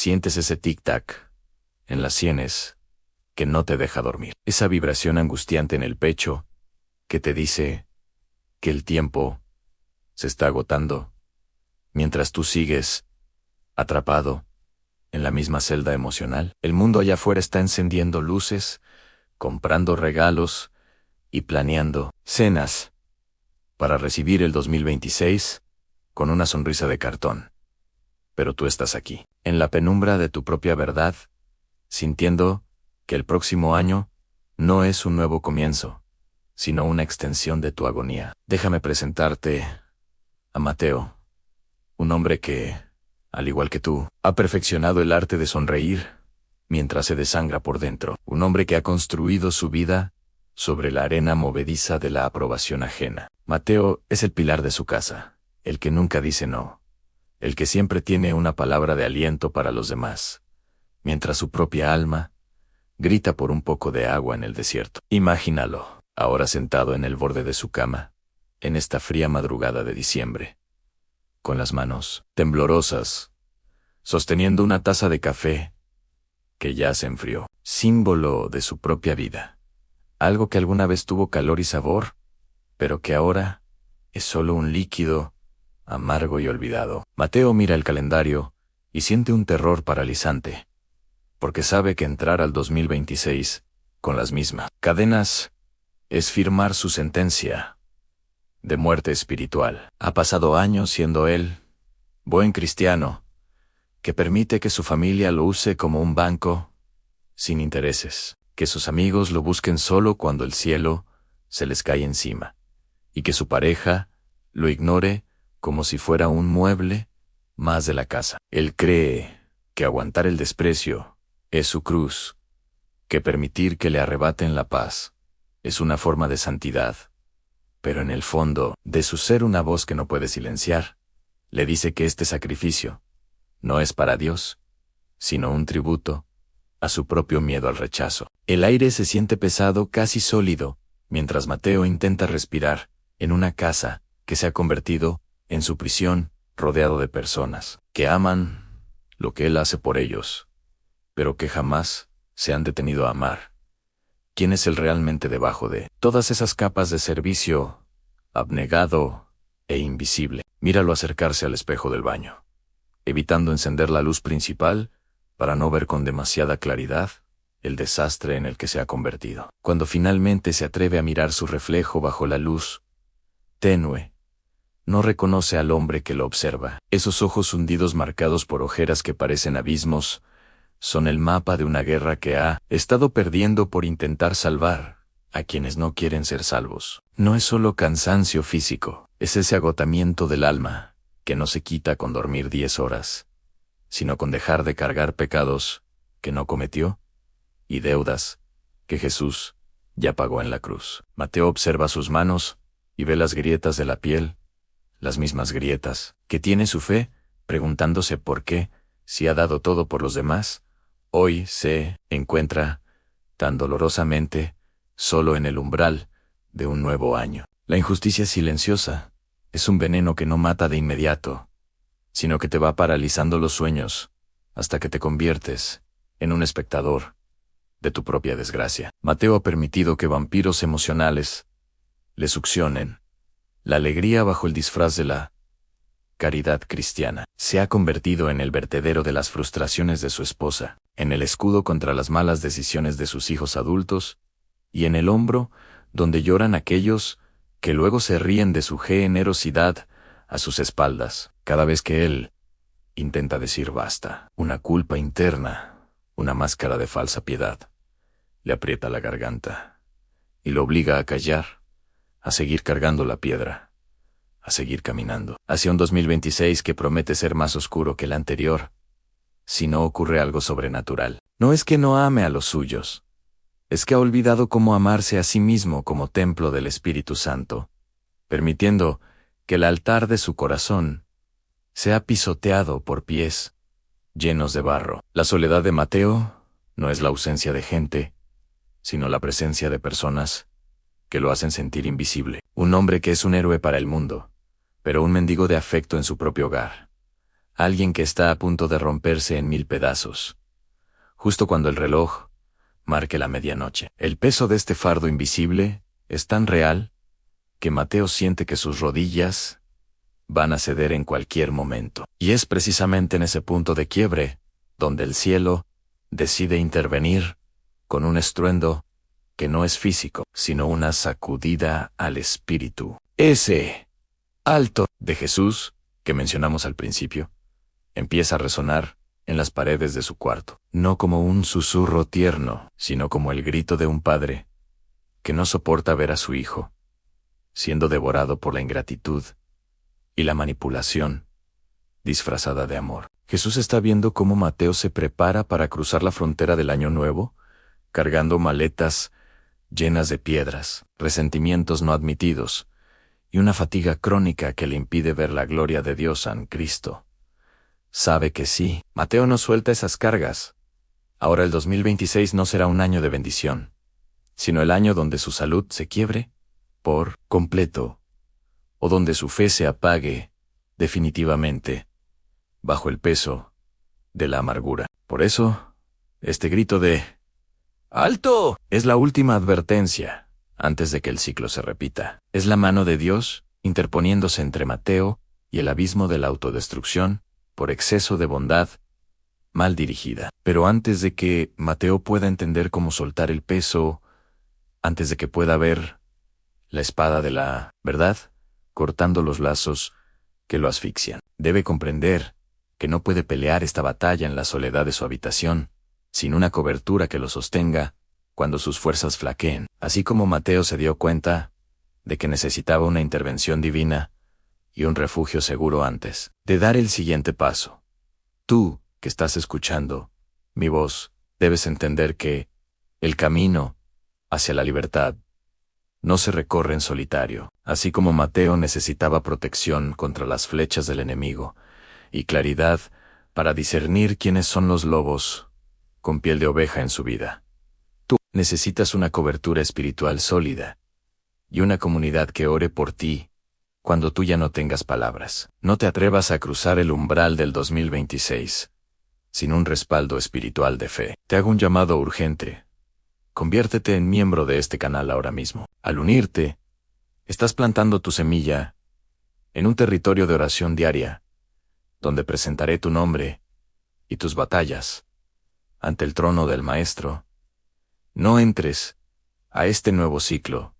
Sientes ese tic-tac en las sienes que no te deja dormir. Esa vibración angustiante en el pecho que te dice que el tiempo se está agotando mientras tú sigues atrapado en la misma celda emocional. El mundo allá afuera está encendiendo luces, comprando regalos y planeando cenas para recibir el 2026 con una sonrisa de cartón. Pero tú estás aquí, en la penumbra de tu propia verdad, sintiendo que el próximo año no es un nuevo comienzo, sino una extensión de tu agonía. Déjame presentarte a Mateo, un hombre que, al igual que tú, ha perfeccionado el arte de sonreír mientras se desangra por dentro. Un hombre que ha construido su vida sobre la arena movediza de la aprobación ajena. Mateo es el pilar de su casa, el que nunca dice no, el que siempre tiene una palabra de aliento para los demás, mientras su propia alma grita por un poco de agua en el desierto. Imagínalo, ahora sentado en el borde de su cama, en esta fría madrugada de diciembre, con las manos temblorosas, sosteniendo una taza de café que ya se enfrió, símbolo de su propia vida, algo que alguna vez tuvo calor y sabor, pero que ahora es solo un líquido amargo y olvidado. Mateo mira el calendario y siente un terror paralizante, porque sabe que entrar al 2026 con las mismas cadenas es firmar su sentencia de muerte espiritual. Ha pasado años siendo él, buen cristiano, que permite que su familia lo use como un banco sin intereses, que sus amigos lo busquen solo cuando el cielo se les cae encima, y que su pareja lo ignore como si fuera un mueble más de la casa. Él cree que aguantar el desprecio es su cruz, que permitir que le arrebaten la paz es una forma de santidad, pero en el fondo de su ser una voz que no puede silenciar le dice que este sacrificio no es para Dios, sino un tributo a su propio miedo al rechazo. El aire se siente pesado, casi sólido, mientras Mateo intenta respirar en una casa que se ha convertido en su prisión, rodeado de personas que aman lo que él hace por ellos, pero que jamás se han detenido a amar. ¿Quién es él realmente debajo de todas esas capas de servicio abnegado e invisible? Míralo acercarse al espejo del baño, evitando encender la luz principal para no ver con demasiada claridad el desastre en el que se ha convertido. Cuando finalmente se atreve a mirar su reflejo bajo la luz tenue, no reconoce al hombre que lo observa. Esos ojos hundidos marcados por ojeras que parecen abismos son el mapa de una guerra que ha estado perdiendo por intentar salvar a quienes no quieren ser salvos. No es solo cansancio físico, es ese agotamiento del alma que no se quita con dormir 10 horas, sino con dejar de cargar pecados que no cometió y deudas que Jesús ya pagó en la cruz. Mateo observa sus manos y ve las grietas de la piel, las mismas grietas que tiene su fe, preguntándose por qué, si ha dado todo por los demás, hoy se encuentra tan dolorosamente solo en el umbral de un nuevo año. La injusticia silenciosa es un veneno que no mata de inmediato, sino que te va paralizando los sueños hasta que te conviertes en un espectador de tu propia desgracia. Mateo ha permitido que vampiros emocionales le succionen la alegría bajo el disfraz de la caridad cristiana. Se ha convertido en el vertedero de las frustraciones de su esposa, en el escudo contra las malas decisiones de sus hijos adultos, y en el hombro donde lloran aquellos que luego se ríen de su generosidad a sus espaldas, cada vez que él intenta decir basta. Una culpa interna, una máscara de falsa piedad, le aprieta la garganta y lo obliga a callar, a seguir cargando la piedra, a seguir caminando hacia un 2026 que promete ser más oscuro que el anterior, si no ocurre algo sobrenatural. No es que no ame a los suyos, es que ha olvidado cómo amarse a sí mismo como templo del Espíritu Santo, permitiendo que el altar de su corazón sea pisoteado por pies llenos de barro. La soledad de Mateo no es la ausencia de gente, sino la presencia de personas que lo hacen sentir invisible. Un hombre que es un héroe para el mundo, pero un mendigo de afecto en su propio hogar. alguien que está a punto de romperse en 1000 pedazos, justo cuando el reloj marque la medianoche. El peso de este fardo invisible es tan real que Mateo siente que sus rodillas van a ceder en cualquier momento. Y es precisamente en ese punto de quiebre donde el cielo decide intervenir con un estruendo que no es físico, sino una sacudida al espíritu. Ese alto de Jesús, que mencionamos al principio, empieza a resonar en las paredes de su cuarto, no como un susurro tierno, sino como el grito de un padre que no soporta ver a su hijo siendo devorado por la ingratitud y la manipulación disfrazada de amor. Jesús está viendo cómo Mateo se prepara para cruzar la frontera del Año Nuevo, cargando maletas llenas de piedras, resentimientos no admitidos y una fatiga crónica que le impide ver la gloria de Dios en Cristo. Sabe que sí, Mateo no suelta esas cargas. Ahora el 2026 no será un año de bendición, sino el año donde su salud se quiebre por completo, o donde su fe se apague definitivamente bajo el peso de la amargura. Por eso, este grito de ¡alto! Es la última advertencia antes de que el ciclo se repita. Es la mano de Dios interponiéndose entre Mateo y el abismo de la autodestrucción por exceso de bondad mal dirigida. Pero antes de que Mateo pueda entender cómo soltar el peso, antes de que pueda ver la espada de la verdad cortando los lazos que lo asfixian, debe comprender que no puede pelear esta batalla en la soledad de su habitación, sin una cobertura que lo sostenga cuando sus fuerzas flaqueen. Así como Mateo se dio cuenta de que necesitaba una intervención divina y un refugio seguro antes de dar el siguiente paso. Tú, que estás escuchando mi voz, debes entender que el camino hacia la libertad no se recorre en solitario. Así como Mateo necesitaba protección contra las flechas del enemigo y claridad para discernir quiénes son los lobos con piel de oveja en su vida, tú necesitas una cobertura espiritual sólida y una comunidad que ore por ti cuando tú ya no tengas palabras. No te atrevas a cruzar el umbral del 2026 sin un respaldo espiritual de fe. Te hago un llamado urgente. Conviértete en miembro de este canal ahora mismo. Al unirte, estás plantando tu semilla en un territorio de oración diaria, donde presentaré tu nombre y tus batallas ante el trono del Maestro. No entres a este nuevo ciclo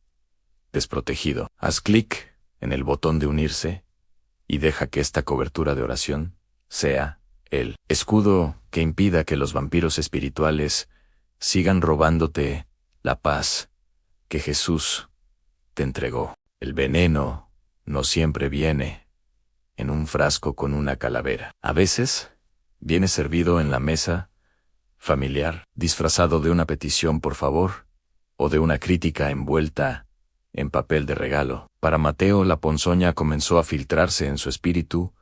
desprotegido. Haz clic en el botón de unirse y deja que esta cobertura de oración sea el escudo que impida que los vampiros espirituales sigan robándote la paz que Jesús te entregó. El veneno no siempre viene en un frasco con una calavera. A veces viene servido en la mesa familiar, disfrazado de una petición por favor, o de una crítica envuelta en papel de regalo. Para Mateo, la ponzoña comenzó a filtrarse en su espíritu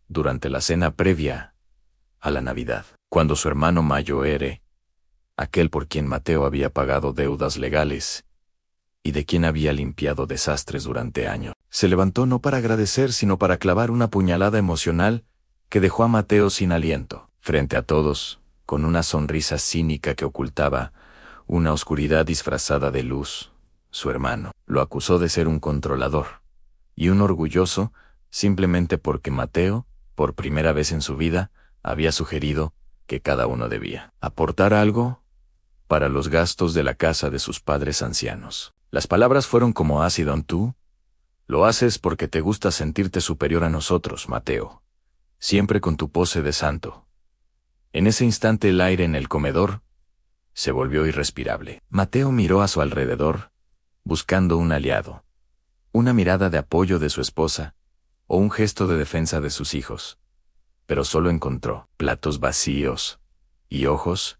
durante la cena previa a la Navidad, cuando su hermano mayor, aquel por quien Mateo había pagado deudas legales y de quien había limpiado desastres durante años, se levantó no para agradecer, sino para clavar una puñalada emocional que dejó a Mateo sin aliento. Frente a todos, con una sonrisa cínica que ocultaba una oscuridad disfrazada de luz, su hermano lo acusó de ser un controlador y un orgulloso, simplemente porque Mateo, por primera vez en su vida, había sugerido que cada uno debía aportar algo para los gastos de la casa de sus padres ancianos. Las palabras fueron como ácido en tú. Lo haces porque te gusta sentirte superior a nosotros, Mateo, siempre con tu pose de santo. En ese instante el aire en el comedor se volvió irrespirable. Mateo miró a su alrededor, buscando un aliado, una mirada de apoyo de su esposa, o un gesto de defensa de sus hijos. Pero solo encontró platos vacíos y ojos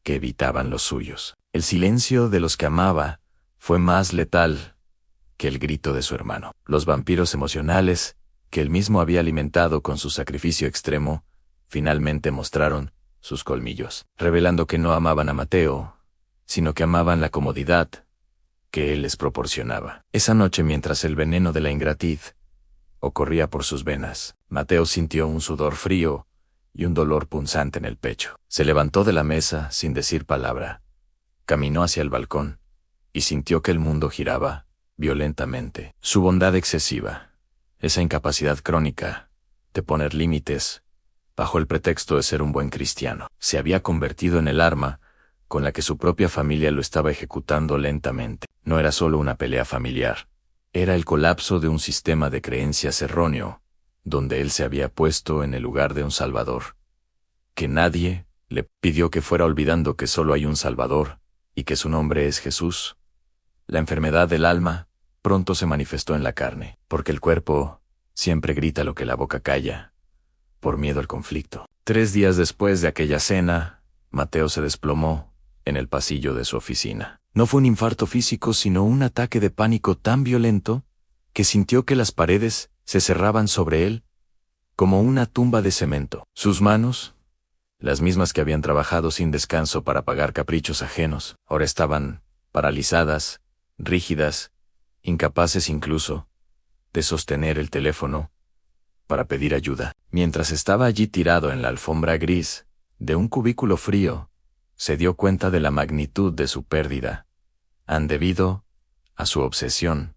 que evitaban los suyos. El silencio de los que amaba fue más letal que el grito de su hermano. Los vampiros emocionales, que él mismo había alimentado con su sacrificio extremo, finalmente mostraron sus colmillos, revelando que no amaban a Mateo, sino que amaban la comodidad que él les proporcionaba. Esa noche, mientras el veneno de la ingratitud o corría por sus venas. Mateo sintió un sudor frío y un dolor punzante en el pecho. Se levantó de la mesa sin decir palabra. Caminó hacia el balcón y sintió que el mundo giraba violentamente. Su bondad excesiva, esa incapacidad crónica de poner límites bajo el pretexto de ser un buen cristiano, se había convertido en el arma con la que su propia familia lo estaba ejecutando lentamente. No era solo una pelea familiar, era el colapso de un sistema de creencias erróneo, donde él se había puesto en el lugar de un Salvador, que nadie le pidió que fuera, olvidando que solo hay un Salvador y que su nombre es Jesús. La enfermedad del alma pronto se manifestó en la carne, porque el cuerpo siempre grita lo que la boca calla, por miedo al conflicto. 3 días después de aquella cena, Mateo se desplomó en el pasillo de su oficina. No fue un infarto físico, sino un ataque de pánico tan violento que sintió que las paredes se cerraban sobre él como una tumba de cemento. Sus manos, las mismas que habían trabajado sin descanso para pagar caprichos ajenos, ahora estaban paralizadas, rígidas, incapaces incluso de sostener el teléfono para pedir ayuda. Mientras estaba allí tirado en la alfombra gris de un cubículo frío, se dio cuenta de la magnitud de su pérdida, debido a su obsesión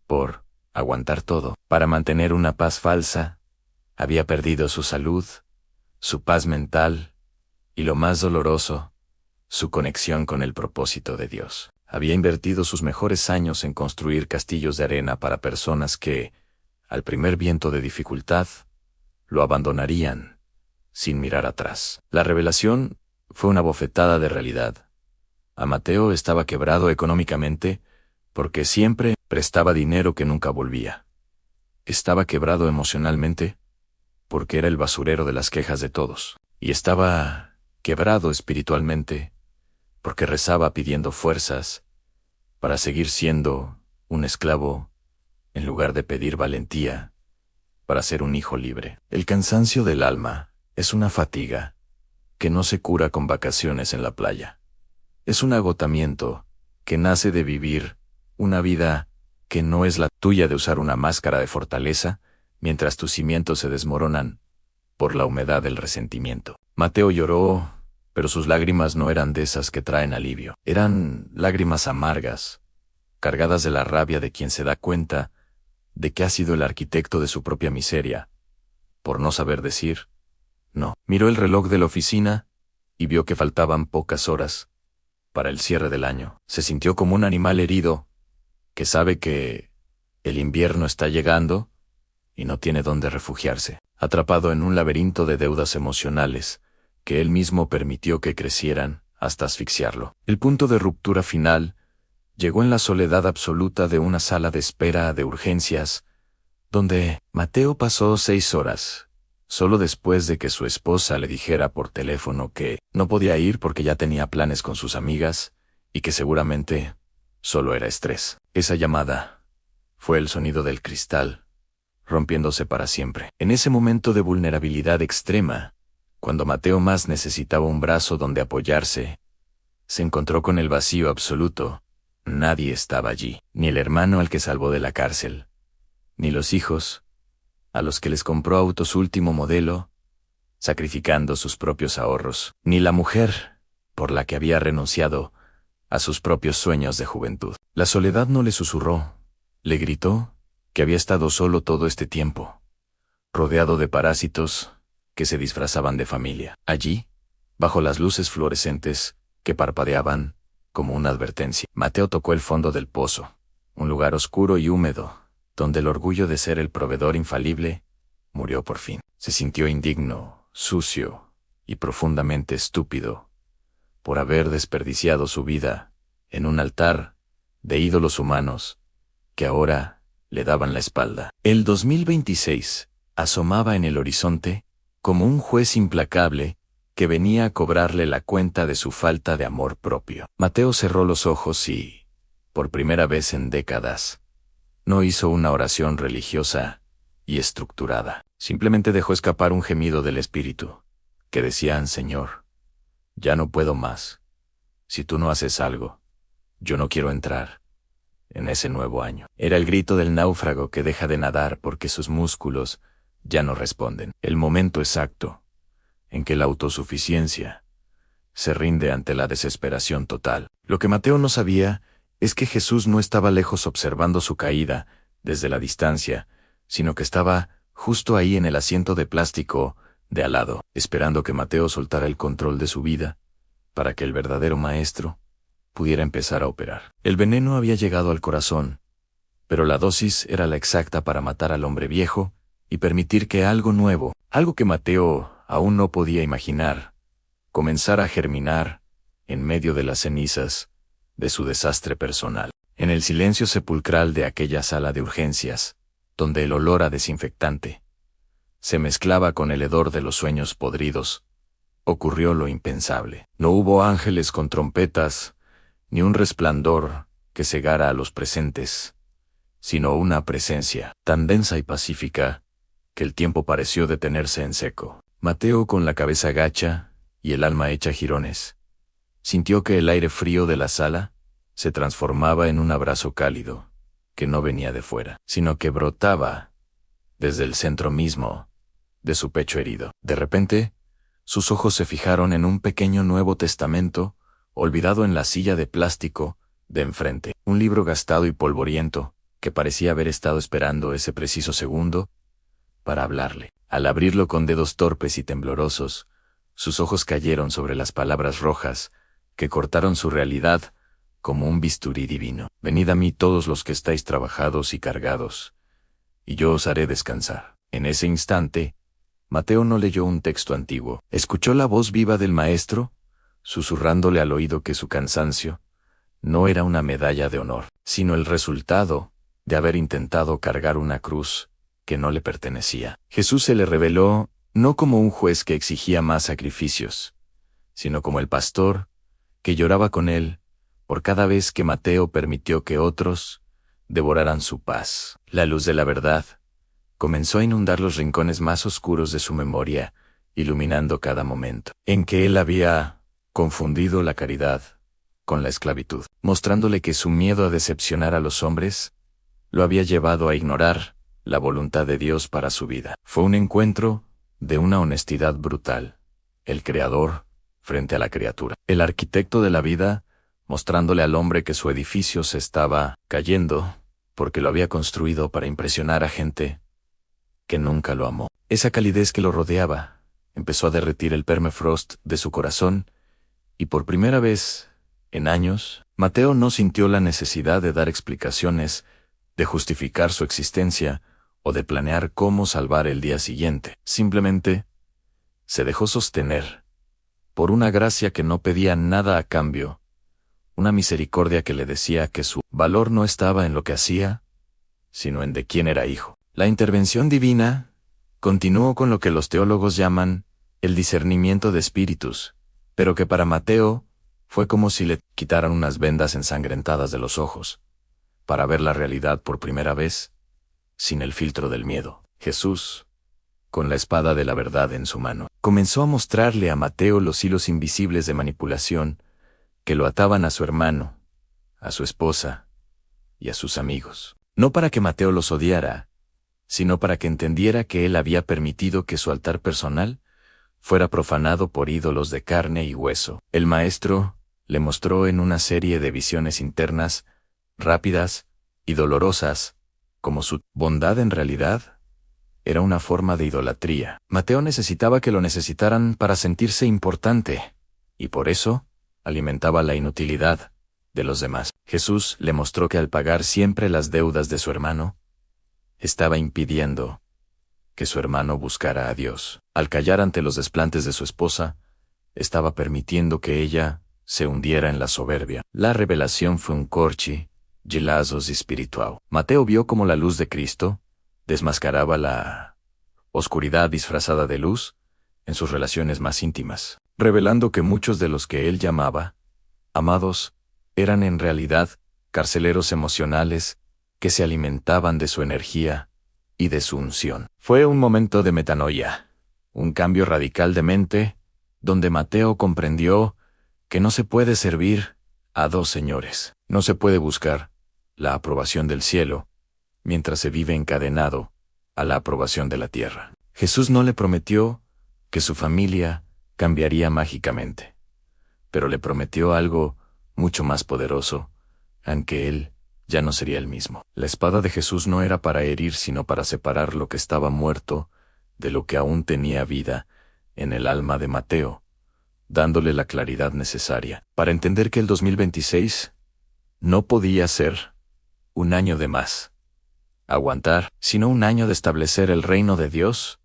por aguantar todo. Para mantener una paz falsa, había perdido su salud, su paz mental y, lo más doloroso, su conexión con el propósito de Dios. Había invertido sus mejores años en construir castillos de arena para personas que, al primer viento de dificultad, lo abandonarían sin mirar atrás. La revelación fue una bofetada de realidad. A Mateo estaba quebrado económicamente porque siempre prestaba dinero que nunca volvía. Estaba quebrado emocionalmente porque era el basurero de las quejas de todos. Y estaba quebrado espiritualmente porque rezaba pidiendo fuerzas para seguir siendo un esclavo en lugar de pedir valentía para ser un hijo libre. El cansancio del alma es una fatiga que no se cura con vacaciones en la playa. Es un agotamiento que nace de vivir una vida que no es la tuya, de usar una máscara de fortaleza mientras tus cimientos se desmoronan por la humedad del resentimiento. Mateo lloró, pero sus lágrimas no eran de esas que traen alivio. Eran lágrimas amargas, cargadas de la rabia de quien se da cuenta de que ha sido el arquitecto de su propia miseria, por no saber decir no. Miró el reloj de la oficina y vio que faltaban pocas horas para el cierre del año. Se sintió como un animal herido que sabe que el invierno está llegando y no tiene dónde refugiarse, atrapado en un laberinto de deudas emocionales que él mismo permitió que crecieran hasta asfixiarlo. El punto de ruptura final llegó en la soledad absoluta de una sala de espera de urgencias, donde Mateo pasó 6 horas, solo después de que su esposa le dijera por teléfono que no podía ir porque ya tenía planes con sus amigas y que seguramente solo era estrés. Esa llamada fue el sonido del cristal rompiéndose para siempre. En ese momento de vulnerabilidad extrema, cuando Mateo más necesitaba un brazo donde apoyarse, se encontró con el vacío absoluto. Nadie estaba allí, ni el hermano al que salvó de la cárcel, ni los hijos a los que les compró autos último modelo, sacrificando sus propios ahorros, ni la mujer por la que había renunciado a sus propios sueños de juventud. La soledad no le susurró, le gritó que había estado solo todo este tiempo, rodeado de parásitos que se disfrazaban de familia. Allí, bajo las luces fluorescentes que parpadeaban como una advertencia, Mateo tocó el fondo del pozo, un lugar oscuro y húmedo, donde el orgullo de ser el proveedor infalible murió por fin. Se sintió indigno, sucio y profundamente estúpido por haber desperdiciado su vida en un altar de ídolos humanos que ahora le daban la espalda. El 2026 asomaba en el horizonte como un juez implacable que venía a cobrarle la cuenta de su falta de amor propio. Mateo cerró los ojos y, por primera vez en décadas, no hizo una oración religiosa y estructurada. Simplemente dejó escapar un gemido del espíritu, que decía: Señor, ya no puedo más. Si tú no haces algo, yo no quiero entrar en ese nuevo año. Era el grito del náufrago que deja de nadar porque sus músculos ya no responden. El momento exacto en que la autosuficiencia se rinde ante la desesperación total. Lo que Mateo no sabía es que Jesús no estaba lejos observando su caída desde la distancia, sino que estaba justo ahí en el asiento de plástico de al lado, esperando que Mateo soltara el control de su vida para que el verdadero maestro pudiera empezar a operar. El veneno había llegado al corazón, pero la dosis era la exacta para matar al hombre viejo y permitir que algo nuevo, algo que Mateo aún no podía imaginar, comenzara a germinar en medio de las cenizas de su desastre personal. En el silencio sepulcral de aquella sala de urgencias, donde el olor a desinfectante se mezclaba con el hedor de los sueños podridos, ocurrió lo impensable. No hubo ángeles con trompetas, ni un resplandor que cegara a los presentes, sino una presencia tan densa y pacífica que el tiempo pareció detenerse en seco. Mateo, con la cabeza gacha y el alma hecha jirones, sintió que el aire frío de la sala se transformaba en un abrazo cálido, que no venía de fuera, sino que brotaba desde el centro mismo de su pecho herido. De repente, sus ojos se fijaron en un pequeño Nuevo Testamento, olvidado en la silla de plástico de enfrente, un libro gastado y polvoriento, que parecía haber estado esperando ese preciso segundo para hablarle. Al abrirlo con dedos torpes y temblorosos, sus ojos cayeron sobre las palabras rojas que cortaron su realidad como un bisturí divino. Venid a mí todos los que estáis trabajados y cargados, y yo os haré descansar. En ese instante, Mateo no leyó un texto antiguo. Escuchó la voz viva del maestro, susurrándole al oído que su cansancio no era una medalla de honor, sino el resultado de haber intentado cargar una cruz que no le pertenecía. Jesús se le reveló no como un juez que exigía más sacrificios, sino como el pastor que lloraba con él por cada vez que Mateo permitió que otros devoraran su paz. La luz de la verdad comenzó a inundar los rincones más oscuros de su memoria, iluminando cada momento en que él había confundido la caridad con la esclavitud, mostrándole que su miedo a decepcionar a los hombres lo había llevado a ignorar la voluntad de Dios para su vida. Fue un encuentro de una honestidad brutal, el Creador frente a la criatura, el arquitecto de la vida mostrándole al hombre que su edificio se estaba cayendo porque lo había construido para impresionar a gente que nunca lo amó. Esa calidez que lo rodeaba empezó a derretir el permafrost de su corazón, y por primera vez en años, Mateo no sintió la necesidad de dar explicaciones, de justificar su existencia o de planear cómo salvar el día siguiente. Simplemente se dejó sostener por una gracia que no pedía nada a cambio, una misericordia que le decía que su valor no estaba en lo que hacía, sino en de quién era hijo. La intervención divina continuó con lo que los teólogos llaman el discernimiento de espíritus, pero que para Mateo fue como si le quitaran unas vendas ensangrentadas de los ojos, para ver la realidad por primera vez, sin el filtro del miedo. Jesús, con la espada de la verdad en su mano, comenzó a mostrarle a Mateo los hilos invisibles de manipulación que lo ataban a su hermano, a su esposa y a sus amigos. No para que Mateo los odiara, sino para que entendiera que él había permitido que su altar personal fuera profanado por ídolos de carne y hueso. El maestro le mostró en una serie de visiones internas, rápidas y dolorosas, como su bondad en realidad era una forma de idolatría. Mateo necesitaba que lo necesitaran para sentirse importante, y por eso alimentaba la inutilidad de los demás. Jesús le mostró que al pagar siempre las deudas de su hermano, estaba impidiendo que su hermano buscara a Dios. Al callar ante los desplantes de su esposa, estaba permitiendo que ella se hundiera en la soberbia. La revelación fue un corchi, gelazos espiritual. Mateo vio cómo la luz de Cristo desmascaraba la oscuridad disfrazada de luz en sus relaciones más íntimas, revelando que muchos de los que él llamaba amados eran en realidad carceleros emocionales que se alimentaban de su energía y de su unción. Fue un momento de metanoia, un cambio radical de mente, donde Mateo comprendió que no se puede servir a dos señores. No se puede buscar la aprobación del cielo, mientras se vive encadenado a la aprobación de la tierra. Jesús no le prometió que su familia cambiaría mágicamente, pero le prometió algo mucho más poderoso, aunque él ya no sería el mismo. La espada de Jesús no era para herir, sino para separar lo que estaba muerto de lo que aún tenía vida en el alma de Mateo, dándole la claridad necesaria para entender que el 2026 no podía ser un año de más aguantar, sino un año de establecer el reino de Dios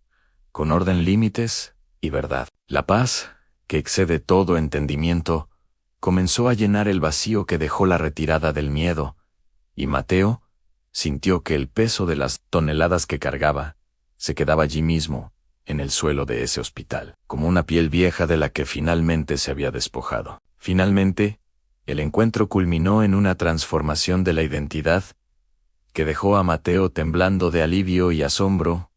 con orden, límites y verdad. La paz, que excede todo entendimiento, comenzó a llenar el vacío que dejó la retirada del miedo, y Mateo sintió que el peso de las toneladas que cargaba se quedaba allí mismo, en el suelo de ese hospital, como una piel vieja de la que finalmente se había despojado. Finalmente, el encuentro culminó en una transformación de la identidad que dejó a Mateo temblando de alivio y asombro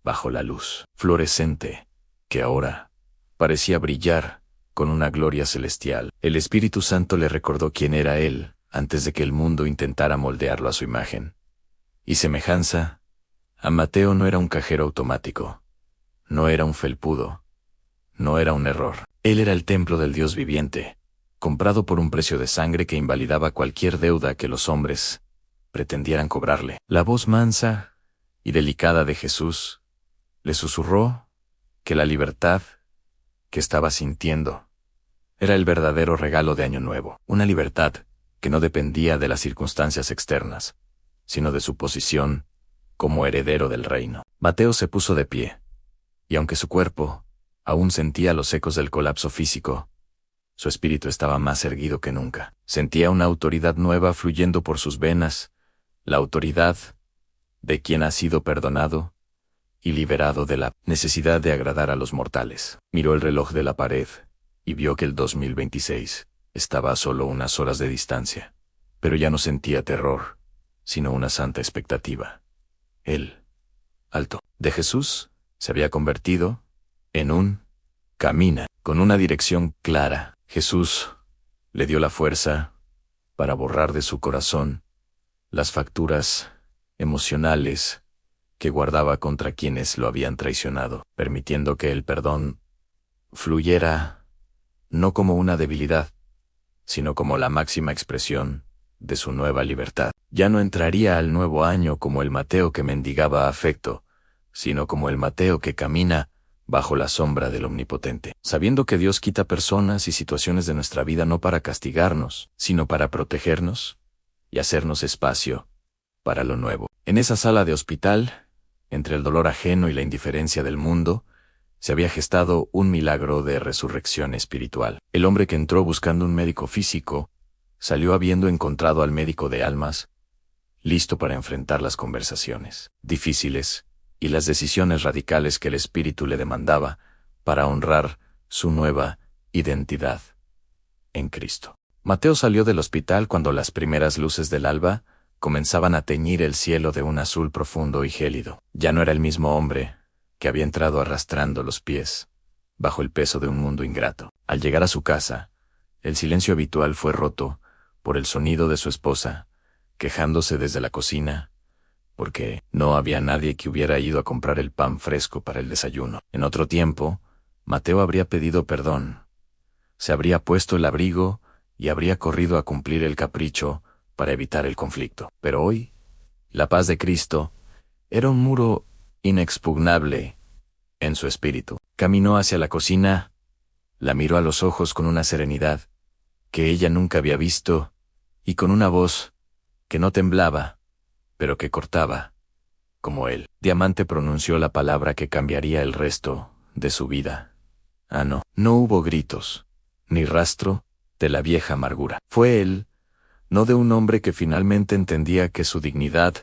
bajo la luz fluorescente, que ahora parecía brillar con una gloria celestial. El Espíritu Santo le recordó quién era él antes de que el mundo intentara moldearlo a su imagen y semejanza. A Mateo no era un cajero automático, no era un felpudo, no era un error. Él era el templo del Dios viviente, comprado por un precio de sangre que invalidaba cualquier deuda que los hombres pretendieran cobrarle. La voz mansa y delicada de Jesús le susurró que la libertad que estaba sintiendo era el verdadero regalo de Año Nuevo, una libertad que no dependía de las circunstancias externas, sino de su posición como heredero del reino. Mateo se puso de pie, y aunque su cuerpo aún sentía los ecos del colapso físico, su espíritu estaba más erguido que nunca. Sentía una autoridad nueva fluyendo por sus venas, la autoridad de quien ha sido perdonado y liberado de la necesidad de agradar a los mortales. Miró el reloj de la pared y vio que el 2026 estaba a solo unas horas de distancia, pero ya no sentía terror, sino una santa expectativa. El alto de Jesús se había convertido en un camino con una dirección clara. Jesús le dio la fuerza para borrar de su corazón las facturas emocionales que guardaba contra quienes lo habían traicionado, permitiendo que el perdón fluyera no como una debilidad, sino como la máxima expresión de su nueva libertad. Ya no entraría al nuevo año como el Mateo que mendigaba afecto, sino como el Mateo que camina bajo la sombra del Omnipotente, sabiendo que Dios quita personas y situaciones de nuestra vida no para castigarnos, sino para protegernos y hacernos espacio para lo nuevo. En esa sala de hospital, entre el dolor ajeno y la indiferencia del mundo, se había gestado un milagro de resurrección espiritual. El hombre que entró buscando un médico físico salió habiendo encontrado al médico de almas, listo para enfrentar las conversaciones difíciles y las decisiones radicales que el espíritu le demandaba para honrar su nueva identidad en Cristo. Mateo salió del hospital cuando las primeras luces del alba comenzaban a teñir el cielo de un azul profundo y gélido. Ya no era el mismo hombre que había entrado arrastrando los pies bajo el peso de un mundo ingrato. Al llegar a su casa, el silencio habitual fue roto por el sonido de su esposa, quejándose desde la cocina, porque no había nadie que hubiera ido a comprar el pan fresco para el desayuno. En otro tiempo, Mateo habría pedido perdón, se habría puesto el abrigo y habría corrido a cumplir el capricho para evitar el conflicto. Pero hoy, la paz de Cristo era un muro inexpugnable en su espíritu. Caminó hacia la cocina, la miró a los ojos con una serenidad que ella nunca había visto y con una voz que no temblaba, pero que cortaba, como él. Diamante pronunció la palabra que cambiaría el resto de su vida. No. No hubo gritos, ni rastro de la vieja amargura. Fue él, no de un hombre que finalmente entendía que su dignidad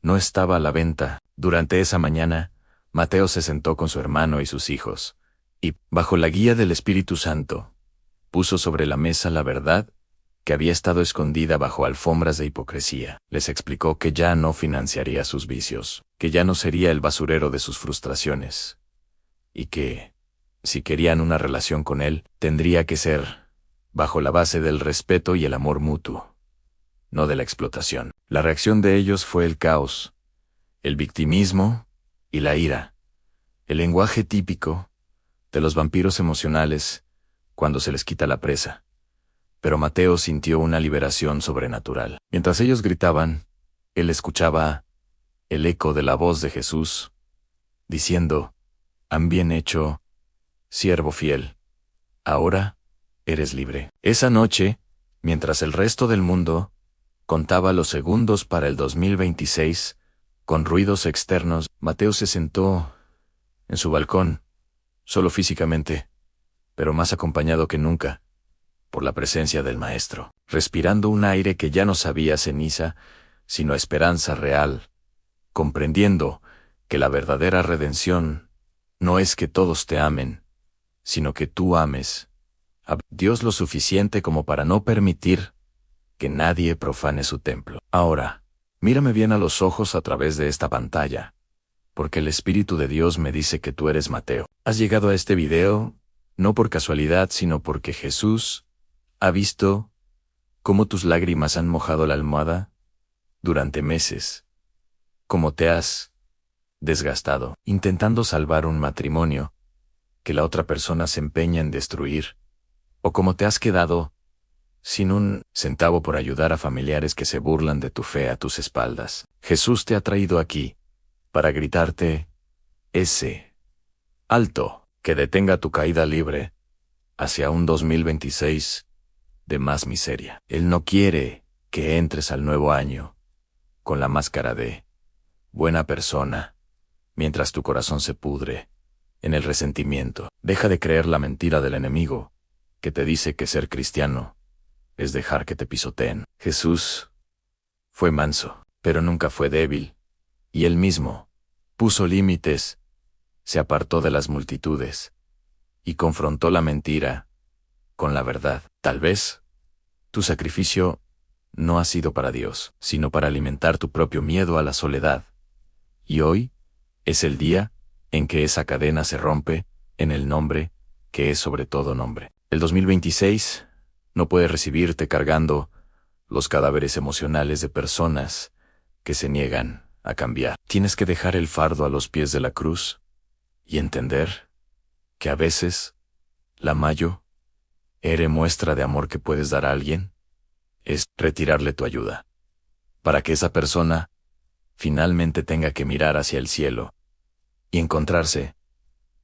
no estaba a la venta. Durante esa mañana, Mateo se sentó con su hermano y sus hijos, y, bajo la guía del Espíritu Santo, puso sobre la mesa la verdad que había estado escondida bajo alfombras de hipocresía. Les explicó que ya no financiaría sus vicios, que ya no sería el basurero de sus frustraciones, y que, si querían una relación con él, tendría que ser bajo la base del respeto y el amor mutuo. no de la explotación. La reacción de ellos fue el caos, el victimismo y la ira, el lenguaje típico de los vampiros emocionales cuando se les quita la presa. Pero Mateo sintió una liberación sobrenatural. Mientras ellos gritaban, él escuchaba el eco de la voz de Jesús, diciendo: «Han bien hecho, siervo fiel. Ahora eres libre». Esa noche, mientras el resto del mundo contaba los segundos para el 2026, con ruidos externos, Mateo se sentó en su balcón, solo físicamente, pero más acompañado que nunca por la presencia del Maestro, respirando un aire que ya no sabía ceniza, sino esperanza real, comprendiendo que la verdadera redención no es que todos te amen, sino que tú ames a Dios lo suficiente como para no permitir que nadie profane su templo. Ahora, mírame bien a los ojos a través de esta pantalla, porque el Espíritu de Dios me dice que tú eres Mateo. Has llegado a este video no por casualidad, sino porque Jesús ha visto cómo tus lágrimas han mojado la almohada durante meses, cómo te has desgastado intentando salvar un matrimonio que la otra persona se empeña en destruir, o cómo te has quedado sin un centavo por ayudar a familiares que se burlan de tu fe a tus espaldas. Jesús te ha traído aquí para gritarte ese alto que detenga tu caída libre hacia un 2026 de más miseria. Él no quiere que entres al nuevo año con la máscara de buena persona, mientras tu corazón se pudre en el resentimiento. Deja de creer la mentira del enemigo, que te dice que ser cristiano es dejar que te pisoteen. Jesús fue manso, pero nunca fue débil, y él mismo puso límites, se apartó de las multitudes, y confrontó la mentira con la verdad. Tal vez tu sacrificio no ha sido para Dios, sino para alimentar tu propio miedo a la soledad. Y hoy es el día en que esa cadena se rompe en el nombre que es sobre todo nombre. El 2026 no puede recibirte cargando los cadáveres emocionales de personas que se niegan a cambiar. Tienes que dejar el fardo a los pies de la cruz y entender que a veces la mayor muestra de amor que puedes dar a alguien es retirarle tu ayuda, para que esa persona finalmente tenga que mirar hacia el cielo y encontrarse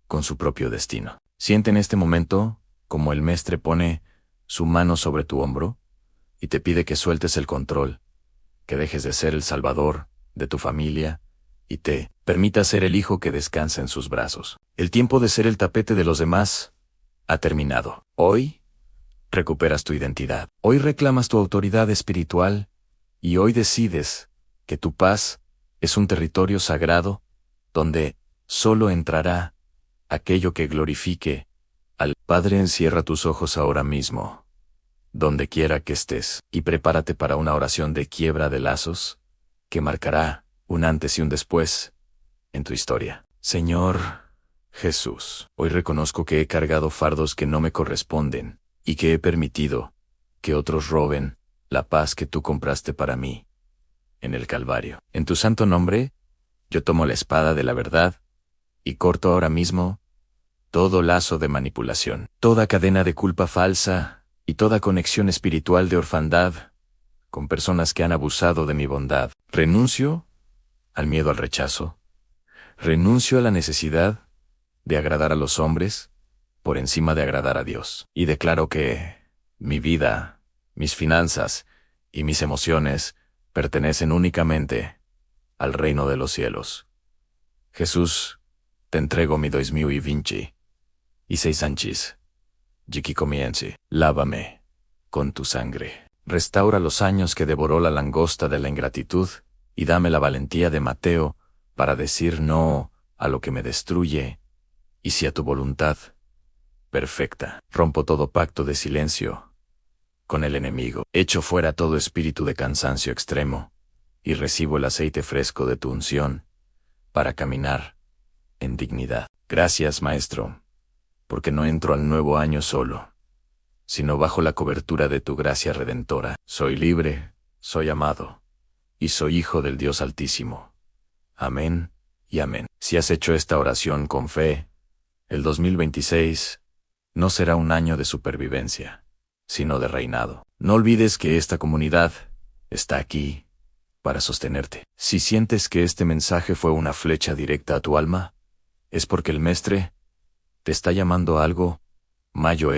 con su propio destino. Siente en este momento como el Mestre pone su mano sobre tu hombro y te pide que sueltes el control, que dejes de ser el salvador de tu familia y te permita ser el hijo que descansa en sus brazos. El tiempo de ser el tapete de los demás ha terminado. Hoy recuperas tu identidad. Hoy reclamas tu autoridad espiritual y hoy decides que tu paz es un territorio sagrado donde solo entrará aquello que glorifique al Padre. Encierra tus ojos ahora mismo, donde quiera que estés, y prepárate para una oración de quiebra de lazos que marcará un antes y un después en tu historia. Señor Jesús, hoy reconozco que he cargado fardos que no me corresponden y que he permitido que otros roben la paz que tú compraste para mí en el Calvario. En tu santo nombre, yo tomo la espada de la verdad y corto ahora mismo todo lazo de manipulación, toda cadena de culpa falsa y toda conexión espiritual de orfandad con personas que han abusado de mi bondad. Renuncio al miedo al rechazo, renuncio a la necesidad de agradar a los hombres por encima de agradar a Dios, y declaro que mi vida, mis finanzas y mis emociones pertenecen únicamente al reino de los cielos. Jesús, te entrego mi 2020 y 6 anchis. Jiki comienzi. Lávame con tu sangre. Restaura los años que devoró la langosta de la ingratitud y dame la valentía de Mateo para decir no a lo que me destruye y sí a tu voluntad perfecta. Rompo todo pacto de silencio con el enemigo. Echo fuera todo espíritu de cansancio extremo y recibo el aceite fresco de tu unción para caminar en dignidad. Gracias, Maestro, porque no entro al nuevo año solo, sino bajo la cobertura de tu gracia redentora. Soy libre, soy amado, y soy hijo del Dios Altísimo. Amén y amén. Si has hecho esta oración con fe, el 2026 no será un año de supervivencia, sino de reinado. No olvides que esta comunidad está aquí para sostenerte. Si sientes que este mensaje fue una flecha directa a tu alma, es porque el Mestre te está llamando a algo mayor.